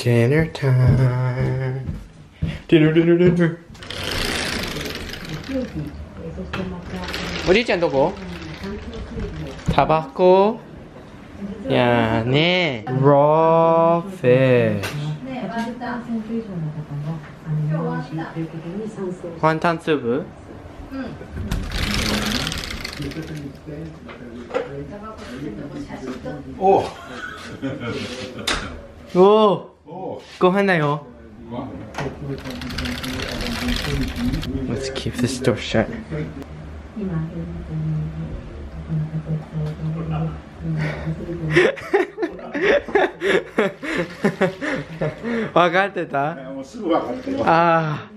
Dinner time. Dinner, dinner, dinner. おじいちゃんどこ？タバコ？いやーねー。Raw fish。ワンタン粒？うん。おお、ご飯だよ。Let's keep this door shut. 分かってた？もうすぐ分かってる。あ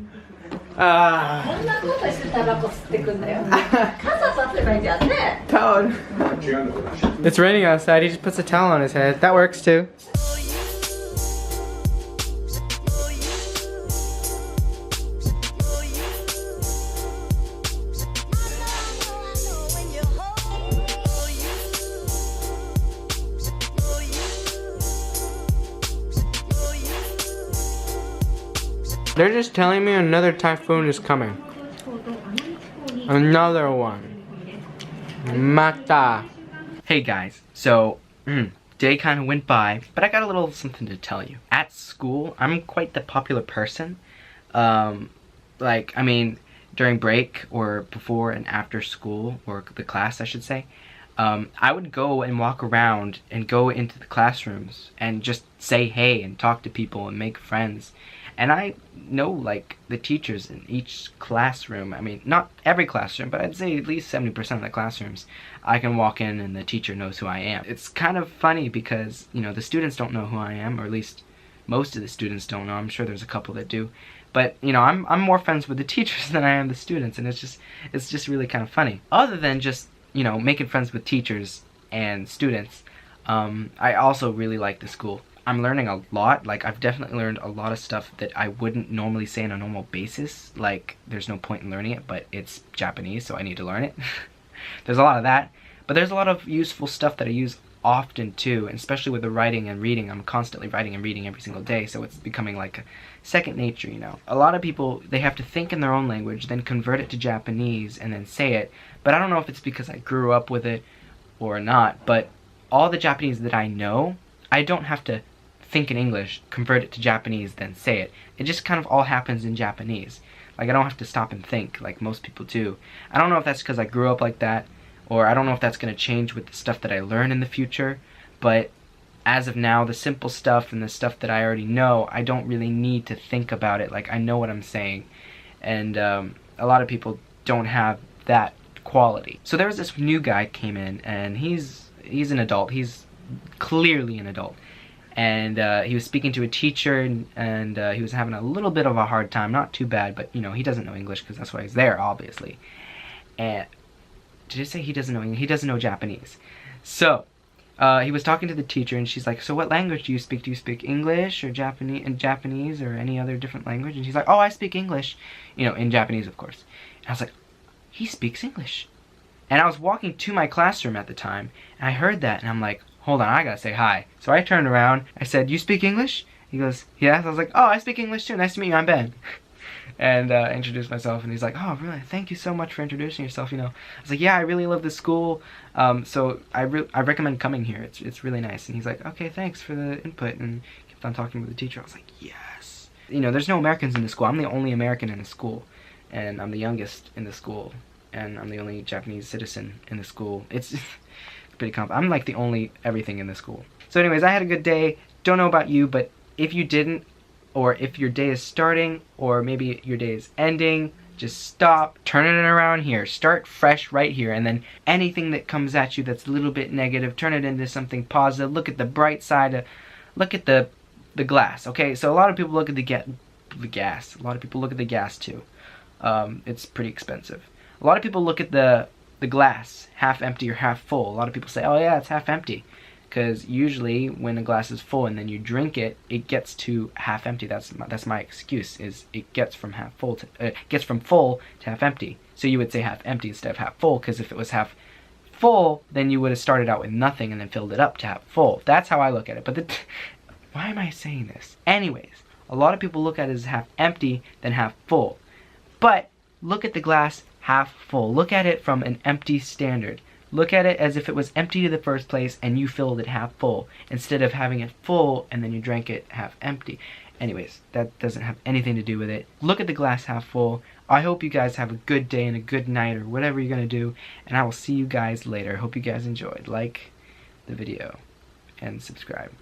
あ。こんなことしてタバコ吸ってくんだよ。傘させばいいじゃんね。Towel. It's raining outside. He just puts a towel on his head. That works too. They're just telling me another typhoon is coming. Another one. Mata. Hey guys, so day kind of went by, but I got a little something to tell you. At school, I'm quite the popular person. During break or before and after school, or the class I should say, I would go and walk around and go into the classrooms and just say hey and talk to people and make friends. And I know like the teachers in each classroom. I mean, not every classroom, but I'd say at least 70% of the classrooms. I can walk in and the teacher knows who I am. It's kind of funny because, you know, the students don't know who I am, or at least most of the students don't know. I'm sure there's a couple that do. But, you know, I'm more friends with the teachers than I am the students, and it's just really kind of funny. Other than just, you know, making friends with teachers and students, I also really like the school. I'm learning a lot. Like, I've definitely learned a lot of stuff that I wouldn't normally say on a normal basis. Like, there's no point in learning it, but it's Japanese, so I need to learn it. There's a lot of that. But there's a lot of useful stuff that I use often too, and especially with the writing and reading. I'm constantly writing and reading every single day, so it's becoming like a second nature, you know. A lot of people, they have to think in their own language, then convert it to Japanese, and then say it. But I don't know if it's because I grew up with it or not, but all the Japanese that I know, I don't have to think in English, convert it to Japanese, then say it. It just kind of all happens in Japanese. Like, I don't have to stop and think like most people do. I don't know if that's because I grew up like that, or I don't know if that's going to change with the stuff that I learn in the future, but as of now, the simple stuff and the stuff that I already know, I don't really need to think about it. Like, I know what I'm saying, and a lot of people don't have that quality. So there was this new guy came in, and he's an adult. He's clearly an adult. And he was speaking to a teacher, and he was having a little bit of a hard time. Not too bad, but, you know, he doesn't know English because that's why he's there, obviously. And did I say he doesn't know English? He doesn't know Japanese. So he was talking to the teacher, and she's like, so what language do you speak? Do you speak English or Japanese or any other different language? And she's like, oh, I speak English. You know, in Japanese, of course. And I was like, he speaks English. And I was walking to my classroom at the time, and I heard that, and I'm like, hold on, I gotta say hi. So I turned around, I said, you speak English? He goes, yes. I was like, oh, I speak English too, nice to meet you, I'm Ben. And introduced myself, and he's like, oh, really, thank you so much for introducing yourself, you know. I was like, yeah, I really love this school, so I recommend coming here, it's really nice. And he's like, okay, thanks for the input, and kept on talking with the teacher. I was like, yes. You know, there's no Americans in the school. I'm the only American in the school, and I'm the youngest in the school, and I'm the only Japanese citizen in the school. It's pretty I'm like the only everything in the school. So anyways, I had a good day. Don't know about you, but if you didn't, or if your day is starting, or maybe your day is ending, just stop, turn it around here, start fresh right here, and then anything that comes at you that's a little bit negative, turn it into something positive. Look at the bright side, look at the glass. Okay, so a lot of people look at the gas. A lot of people look at the gas too. It's pretty expensive. A lot of people look at the glass, half empty or half full. A lot of people say, oh yeah, it's half empty. Because usually when a glass is full and then you drink it, it gets to half empty. That's my excuse, is it gets from full to half empty. So you would say half empty instead of half full, because if it was half full, then you would have started out with nothing and then filled it up to half full. That's how I look at it. But Why am I saying this? Anyways, a lot of people look at it as half empty than half full. But look at the glass half full. Look at it from an empty standard. Look at it as if it was empty in the first place and you filled it half full, instead of having it full and then you drank it half empty. Anyways, that doesn't have anything to do with it. Look at the glass half full. I hope you guys have a good day and a good night or whatever you're gonna do, and I will see you guys later. Hope you guys enjoyed. Like the video and subscribe.